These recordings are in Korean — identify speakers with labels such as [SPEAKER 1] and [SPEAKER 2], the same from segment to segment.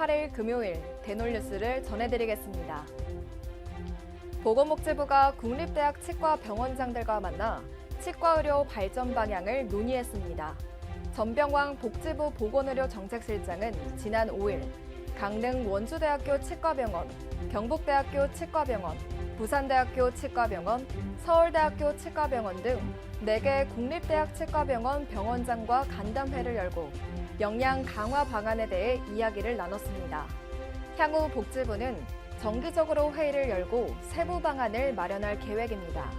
[SPEAKER 1] 8일 금요일 대놀뉴스를 전해드리겠습니다. 보건복지부가 국립대학 치과병원장들과 만나 치과의료 발전 방향을 논의했습니다. 전병왕 복지부 보건의료정책실장은 지난 5일 강릉 원주대학교 치과병원, 경북대학교 치과병원, 부산대학교 치과병원, 서울대학교 치과병원 등 4개 국립대학 치과병원 병원장과 간담회를 열고 역량 강화 방안에 대해 이야기를 나눴습니다. 향후 복지부는 정기적으로 회의를 열고 세부 방안을 마련할 계획입니다.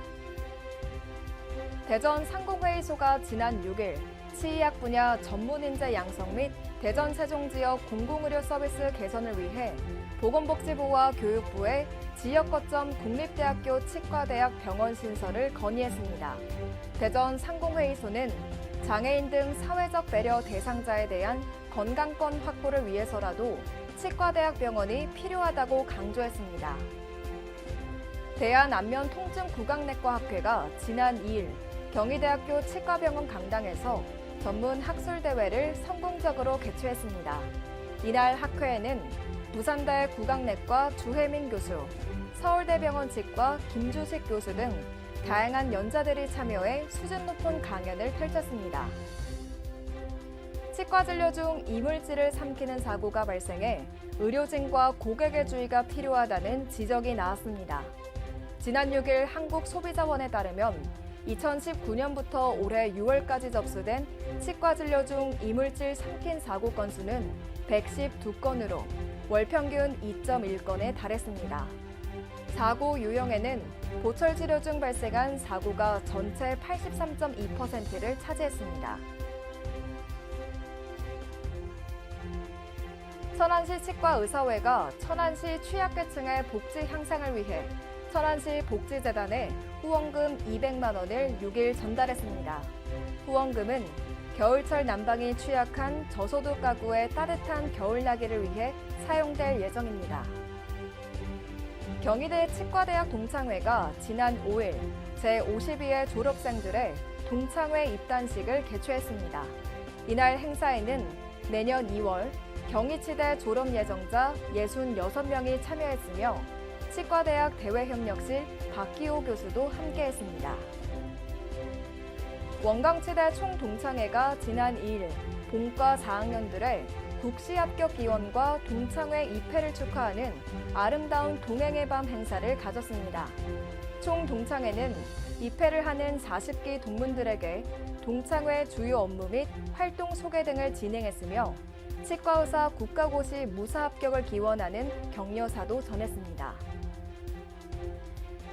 [SPEAKER 1] 대전 상공회의소가 지난 6일 치의학 분야 전문인재 양성 및 대전 세종 지역 공공의료 서비스 개선을 위해 보건복지부와 교육부에 지역 거점 국립대학교 치과대학 병원 신설을 건의했습니다. 대전 상공회의소는 장애인 등 사회적 배려 대상자에 대한 건강권 확보를 위해서라도 치과대학 병원이 필요하다고 강조했습니다. 대한안면통증구강내과학회가 지난 2일 경희대학교 치과병원 강당에서 전문 학술대회를 성공적으로 개최했습니다. 이날 학회에는 부산대 구강내과 주혜민 교수, 서울대병원 치과 김주식 교수 등 다양한 연자들이 참여해 수준 높은 강연을 펼쳤습니다. 치과 진료 중 이물질을 삼키는 사고가 발생해 의료진과 고객의 주의가 필요하다는 지적이 나왔습니다. 지난 6일 한국소비자원에 따르면 2019년부터 올해 6월까지 접수된 치과 진료 중 이물질 삼킨 사고 건수는 112건으로 월 평균 2.1건에 달했습니다. 사고 유형에는 보철 치료 중 발생한 사고가 전체 83.2%를 차지했습니다. 천안시 치과의사회가 천안시 취약계층의 복지 향상을 위해 천안시 복지재단에 후원금 200만 원을 6일 전달했습니다. 후원금은 겨울철 난방이 취약한 저소득 가구의 따뜻한 겨울나기를 위해 사용될 예정입니다. 경희대 치과대학 동창회가 지난 5일 제52회 졸업생들의 동창회 입단식을 개최했습니다. 이날 행사에는 내년 2월 경희치대 졸업 예정자 66명이 참여했으며 치과대학 대외협력실 박기호 교수도 함께했습니다. 원광치대 총동창회가 지난 2일 본과 4학년들의 국시 합격 기원과 동창회 입회를 축하하는 아름다운 동행의 밤 행사를 가졌습니다. 총동창회는 입회를 하는 40기 동문들에게 동창회 주요 업무 및 활동 소개 등을 진행했으며 치과의사 국가고시 무사 합격을 기원하는 격려사도 전했습니다.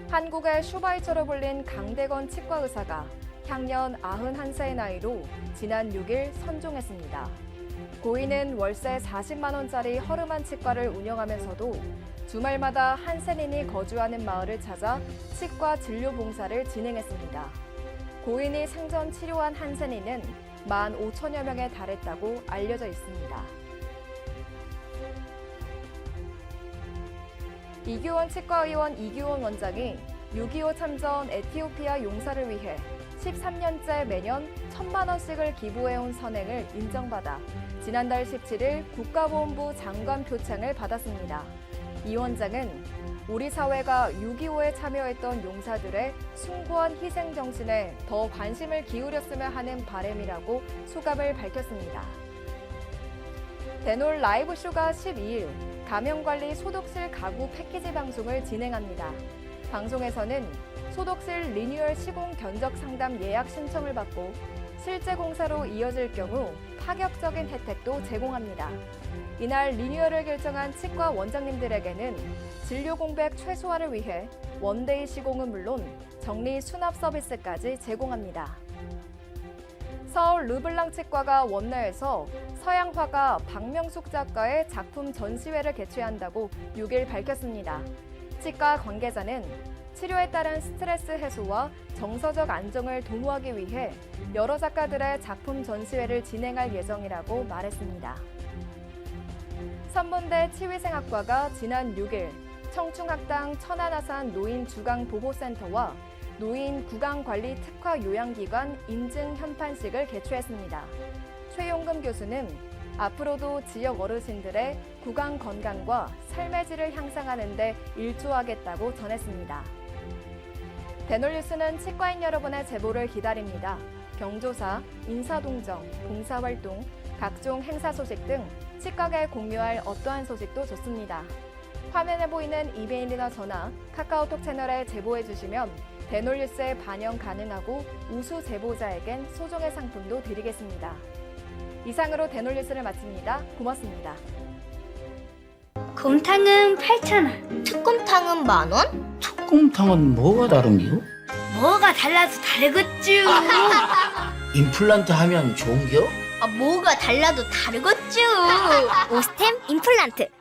[SPEAKER 1] 한국의 슈바이처로 불린 강대건 치과의사가 향년 91세의 나이로 지난 6일 선종했습니다. 고인은 월세 40만 원짜리 허름한 치과를 운영하면서도 주말마다 한센인이 거주하는 마을을 찾아 치과 진료 봉사를 진행했습니다. 고인이 생전 치료한 한센인은 15,000여 명에 달했다고 알려져 있습니다. 이규원 치과의원 이규원 원장이 6.25 참전 에티오피아 용사를 위해 13년째 매년 1,000만 원씩을 기부해온 선행을 인정받아 지난달 17일 국가보훈부 장관 표창을 받았습니다. 이 원장은 우리 사회가 6.25에 참여했던 용사들의 숭고한 희생 정신에 더 관심을 기울였으면 하는 바람이라고 소감을 밝혔습니다. 대놀 라이브쇼가 12일 감염관리 소독실 가구 패키지 방송을 진행합니다. 방송에서는 소독실 리뉴얼 시공 견적 상담 예약 신청을 받고 실제 공사로 이어질 경우 파격적인 혜택도 제공합니다. 이날 리뉴얼을 결정한 치과 원장님들에게는 진료 공백 최소화를 위해 원데이 시공은 물론 정리 수납 서비스까지 제공합니다. 서울 르블랑 치과가 원내에서 서양 화가 박명숙 작가의 작품 전시회를 개최한다고 6일 밝혔습니다. 치과 관계자는 치료에 따른 스트레스 해소와 정서적 안정을 도모하기 위해 여러 작가들의 작품 전시회를 진행할 예정이라고 말했습니다. 선문대 치위생학과가 지난 6일 청충학당 천안아산 노인주강보호센터와 노인구강관리 특화요양기관 인증 현판식을 개최했습니다. 최용금 교수는 앞으로도 지역 어르신들의 구강 건강과 삶의 질을 향상하는 데 일조하겠다고 전했습니다. 대놀뉴스는 치과인 여러분의 제보를 기다립니다. 경조사, 인사동정, 봉사활동, 각종 행사 소식 등 치과계에 공유할 어떠한 소식도 좋습니다. 화면에 보이는 이메일이나 전화, 카카오톡 채널에 제보해 주시면 대놀뉴스에 반영 가능하고 우수 제보자에겐 소정의 상품도 드리겠습니다. 이상으로 대놀뉴스를 마칩니다. 고맙습니다.
[SPEAKER 2] 곰탕은 8,000원.
[SPEAKER 3] 특곰탕은 10,000원?
[SPEAKER 4] 특곰탕은 뭐가 다른겨?
[SPEAKER 2] 뭐가 달라서 다르겠쥬.
[SPEAKER 4] 임플란트 하면 좋은겨?
[SPEAKER 3] 뭐가 달라도 다르겠죠.
[SPEAKER 2] 오스템 임플란트.